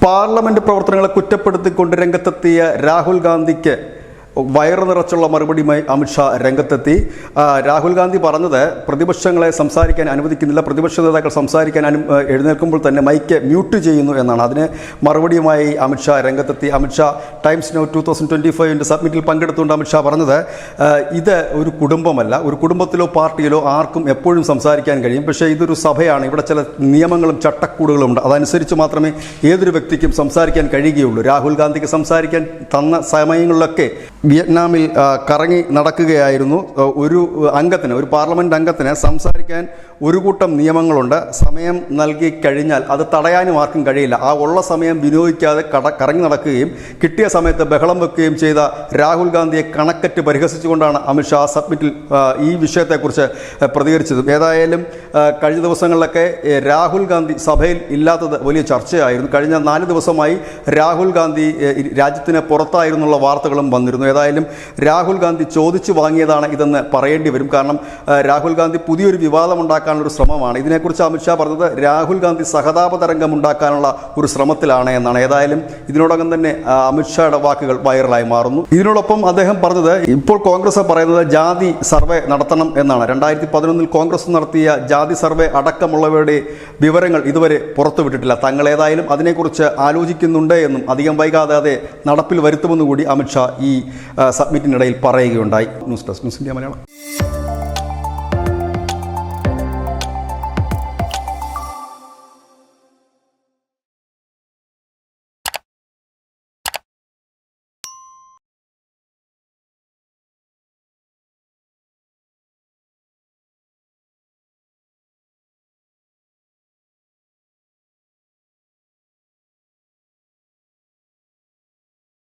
Parliament പ്രവർത്തനങ്ങളെ കുറ്റപ്പെടുത്തിക്കൊണ്ട് രംഗത്തെത്തിയ രാഹുൽ ഗാന്ധിക്ക് വയറു നിറച്ചുള്ള മറുപടിയുമായി അമിത്ഷാ രംഗത്തെത്തി. രാഹുൽ ഗാന്ധി പറഞ്ഞത് പ്രതിപക്ഷങ്ങളെ സംസാരിക്കാൻ അനുവദിക്കുന്നില്ല, പ്രതിപക്ഷ നേതാക്കൾ സംസാരിക്കാൻ എഴുന്നേൽക്കുമ്പോൾ തന്നെ മൈക്ക് മ്യൂട്ട് ചെയ്യുന്നു എന്നാണ്. അതിന് മറുപടിയുമായി അമിത്ഷാ രംഗത്തെത്തി. അമിത്ഷാ ടൈംസ് നൗ 2025 സബ്മിറ്റിൽ പങ്കെടുത്തുകൊണ്ട് അമിത്ഷാ പറഞ്ഞത്, ഇത് ഒരു കുടുംബമല്ല, ഒരു കുടുംബത്തിലോ പാർട്ടിയിലോ ആർക്കും എപ്പോഴും സംസാരിക്കാൻ കഴിയും, പക്ഷേ ഇതൊരു സഭയാണ്, ഇവിടെ ചില നിയമങ്ങളും ചട്ടക്കൂടുകളും ഉണ്ട്, അതനുസരിച്ച് മാത്രമേ ഏതൊരു വ്യക്തിക്കും സംസാരിക്കാൻ കഴിയുകയുള്ളൂ. രാഹുൽ ഗാന്ധിക്ക് സംസാരിക്കാൻ തന്ന സമയങ്ങളിലൊക്കെ വിയറ്റ്നാമിൽ കറങ്ങി നടക്കുകയായിരുന്നു. ഒരു പാർലമെന്റ് അംഗത്തിന് സംസാരിക്കാൻ ഒരു കൂട്ടം നിയമങ്ങളുണ്ട്. സമയം നൽകി കഴിഞ്ഞാൽ അത് തടയാനും ആർക്കും കഴിയില്ല. ആ ഉള്ള സമയം വിനിയോഗിക്കാതെ കറങ്ങി നടക്കുകയും കിട്ടിയ സമയത്ത് ബഹളം വെക്കുകയും ചെയ്ത രാഹുൽ ഗാന്ധിയെ കണക്കറ്റ് പരിഹസിച്ചുകൊണ്ടാണ് അമിത്ഷാ സബ്മിറ്റിൽ ഈ വിഷയത്തെക്കുറിച്ച് പ്രതികരിച്ചത്. ഏതായാലും കഴിഞ്ഞ ദിവസങ്ങളിലൊക്കെ രാഹുൽ ഗാന്ധി സഭയിൽ ഇല്ലാത്തത് വലിയ ചർച്ചയായിരുന്നു. കഴിഞ്ഞ 4 ദിവസമായി രാഹുൽ ഗാന്ധി രാജ്യത്തിന് പുറത്തായിരുന്നുള്ള വാർത്തകളും വന്നിരുന്നു. ഏതായാലും രാഹുൽ ഗാന്ധി ചോദിച്ചു വാങ്ങിയതാണ് ഇതെന്ന് പറയേണ്ടി വരും. കാരണം രാഹുൽ ഗാന്ധി പുതിയൊരു വിവാദം ഉണ്ടാക്കാനുള്ള ഒരു ശ്രമമാണ്. ഇതിനെക്കുറിച്ച് അമിത്ഷാ പറഞ്ഞത് രാഹുൽ ഗാന്ധി സഹതാപ തരംഗം ഉണ്ടാക്കാനുള്ള ഒരു ശ്രമത്തിലാണ് എന്നാണ്. ഏതായാലും ഇതിനോടകം തന്നെ അമിത്ഷായുടെ വാക്കുകൾ വൈറലായി മാറുന്നു. ഇതിനോടൊപ്പം അദ്ദേഹം പറഞ്ഞത്, ഇപ്പോൾ കോൺഗ്രസ് പറയുന്നത് ജാതി സർവേ നടത്തണം എന്നാണ്. 2011 കോൺഗ്രസ് നടത്തിയ ജാതി സർവേ അടക്കമുള്ളവയുടെ വിവരങ്ങൾ ഇതുവരെ പുറത്തുവിട്ടിട്ടില്ല. തങ്ങൾ ഏതായാലും അതിനെക്കുറിച്ച് ആലോചിക്കുന്നുണ്ട് എന്നും അധികം വൈകാതെ അത് നടപ്പിൽ വരുത്തുമെന്നുകൂടി അമിത്ഷാ ഈ സബ്മിറ്റിനിടയിൽ പറയുകയുണ്ടായി. News desk news India Malayalam.